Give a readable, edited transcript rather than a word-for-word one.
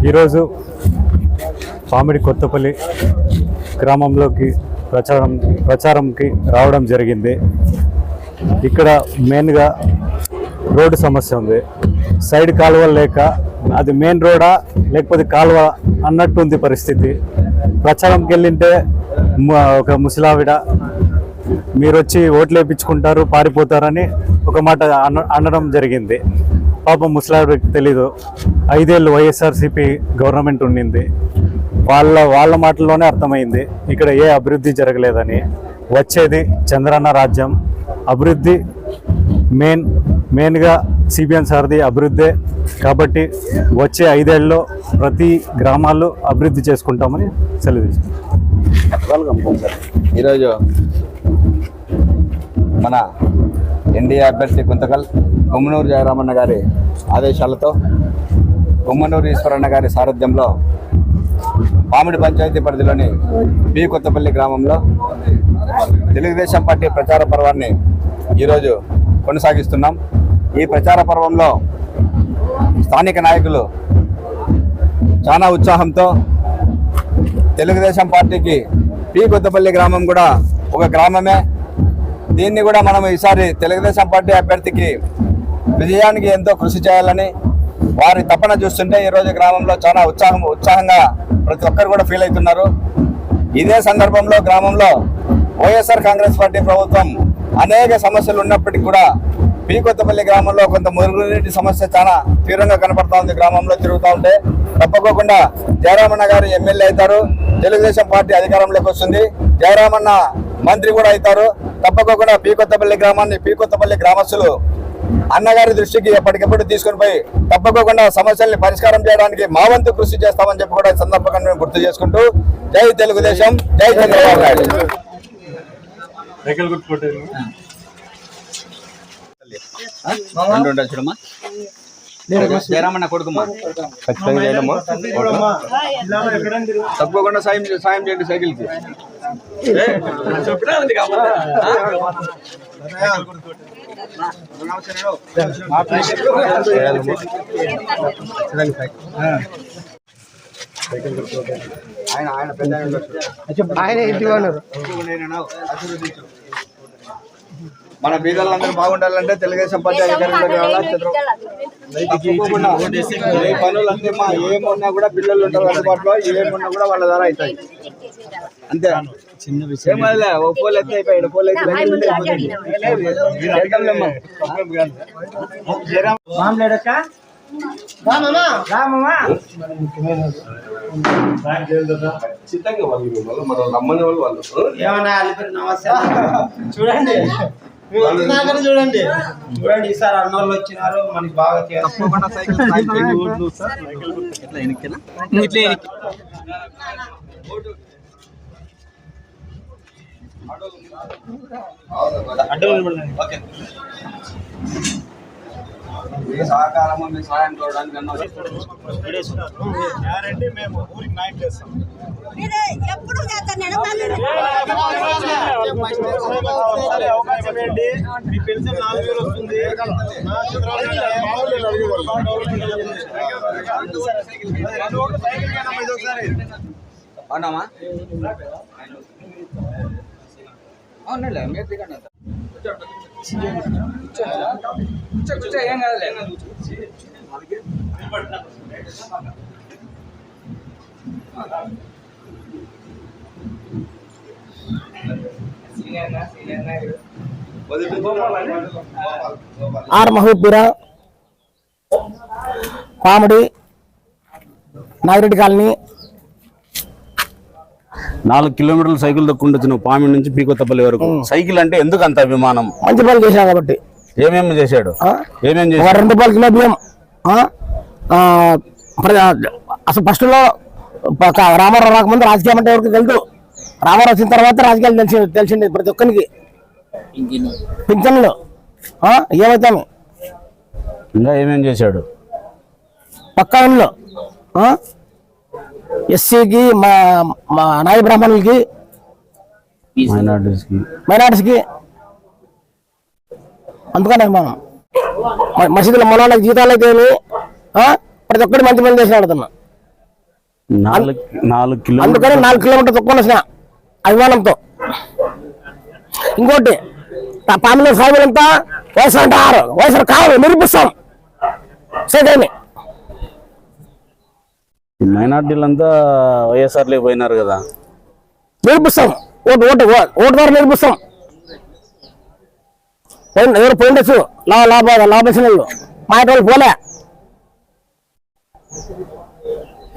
ఈరోజు పామిడి కొత్తపల్లి గ్రామంలోకి ప్రచారంకి రావడం జరిగింది. ఇక్కడ మెయిన్గా రోడ్డు సమస్య ఉంది. సైడ్ కాలువలు లేక అది మెయిన్ రోడా లేకపోతే కాలువ అన్నట్టుంది పరిస్థితి. ప్రచారంకి వెళ్ళింటే ఒక ముసలావిడ మీరు వచ్చి ఓట్లు వేయించుకుంటారు పారిపోతారని ఒక మాట అనడం జరిగింది. పాపం ముసలావిడకి తెలీదు. 5 ఏళ్ళు వైఎస్ఆర్సీపీ గవర్నమెంట్ ఉండింది. వాళ్ళ మాటల్లోనే అర్థమైంది ఇక్కడ ఏ అభివృద్ధి జరగలేదని. వచ్చేది చంద్రన్న రాజ్యం. అభివృద్ధి మెయిన్గా సిబిఎన్ సార్ది అభివృద్ధే. కాబట్టి వచ్చే 5 ఏళ్ళలో ప్రతి గ్రామాల్లో అభివృద్ధి చేసుకుంటామని సెలవు తీసుకుంటాం. ఈరోజు మన ఎన్డీఏ అభ్యర్థి గుంతకల్ గుమ్మనూరు జయరామన్న గారి ఆదేశాలతో గుమ్మనూరు ఈశ్వరన్న గారి సారథ్యంలో పామిడి పంచాయతీ పరిధిలోని బి కొత్తపల్లి గ్రామంలో తెలుగుదేశం పార్టీ ప్రచార పర్వాన్ని ఈరోజు కొనసాగిస్తున్నాం. ఈ ప్రచార పర్వంలో స్థానిక నాయకులు చాలా ఉత్సాహంతో తెలుగుదేశం పార్టీకి బి కొత్తపల్లి గ్రామం కూడా ఒక గ్రామమే, దీన్ని కూడా మనం ఈసారి తెలుగుదేశం పార్టీ అభ్యర్థికి విజయానికి ఎంతో కృషి చేయాలని వారి తపన చూస్తుంటే ఈరోజు గ్రామంలో చాలా ఉత్సాహంగా ప్రతి ఒక్కరు కూడా ఫీల్ అవుతున్నారు. ఇదే సందర్భంలో గ్రామంలో వైఎస్ఆర్ కాంగ్రెస్ పార్టీ ప్రభుత్వం అనేక సమస్యలు ఉన్నప్పటికీ కూడా బి కొత్తపల్లి గ్రామంలో కొంత మురుగునీటి సమస్య చాలా తీవ్రంగా కనపడతా ఉంది. గ్రామంలో తిరుగుతూ ఉంటే తప్పకోకుండా జయరామన్న గారు ఎమ్మెల్యే అవుతారు, తెలుగుదేశం పార్టీ అధికారంలోకి వస్తుంది, జయరామన్న మంత్రి కూడా అవుతారు. తప్పకోకుండా బి కొత్తపల్లి గ్రామాన్ని బి కొత్తపల్లి గ్రామస్తులు అన్నగారి దృష్టికి ఎప్పటికెప్పుడు తీసుకుని పోయి తప్పకోకుండా సమస్యల్ని పరిష్కారం చేయడానికి మా వంతు కృషి చేస్తామని చెప్పి కూడా సందర్భంగా మేము గుర్తు చేసుకుంటూ జై తెలుగుదేశం, జై చంద్రబాబు నాయుడు. చూడమ్మా జయరామన్న కొడుకుమ్మా, తప్పకుండా సాయం చేయండి సైకిల్కి. ఆయన పెద్ద మన బీదలందరూ బాగుండాలంటే తెలుగుదేశం పార్టీ అధికారంలోకి రావాలా. ఏ పనులన్నీ మా ఏమున్నా కూడా పిల్లలు ఉంటారు అందుబాటులో, ఏమున్నా కూడా వాళ్ళ ద్వారా అవుతాయి. అంతే, చిన్న విషయం. పోలు అయితే అయిపోయాడు, పోలు అయితే చూడండి చూడండి ఈసారి అన్నోళ్ళు వచ్చినారు, మనకి బాగా మీ సహకారము మీ సహాయం చూడడానికి మేము ఊరికి న్యాయం చేస్తాం. అవకాశం ఏంటి, మీ పెన్షన్ 4000 వస్తుంది. అవునామా? అవునండి, మీరు దిగండి. ఏం కాదులే. ఆర్ మహబూబ్పుర పామిడి నాగిరెడ్డి కాలనీ 4 కిలోమీటర్లు సైకిల్ దొక్కుండొచ్చు పామిడి నుంచి బి కొత్తపల్లి వరకు. సైకిల్ అంటే ఎందుకు అంత అభిమానం? మంచి పనులు చేశాడు కాబట్టి. ఏమేమి చేశాడు? 2 రూపాయల కిలో బియ్యం, అసలు ఫస్ట్లో రామారావు రాకముందు రాజకీయం అంటే ఎవరికి తెలుసు. రామారావు వచ్చిన తర్వాత రాజకీయాలు తెలిసింది ప్రతి ఒక్కరికి. పింఛన్లు ఏమవుతామి ఇంకా ఏమేం చేశాడు? పక్కా ఇంట్లో ఎస్సీకి మా నాయ బ్రాహ్మణులకి మైనార్టీస్కి అందుకనే మనం మసీదుల మొలాలకు జీతాలు అయితే ప్రతి ఒక్కటి మంచి పని చేసి ఆడుతున్నా. 4 కిలోమీటర్లు అందుకని 4 కిలోమీటర్లు తక్కువ వచ్చిన అభిమానంతో. ఇంకోటి పామిలో సాగులంతా వయసు అంటారు, వయసు కాదు నిరూపిస్తాం సేదేమి. మైనార్టీలంతా వైఎస్ఆర్లే పోయినారు కదా, నిరూపిస్తాం. ఓటు ద్వారా నిరూపిస్తాం. ఎవరు పోయిండొచ్చు లాభ లాభ మా వాళ్ళు పోలే.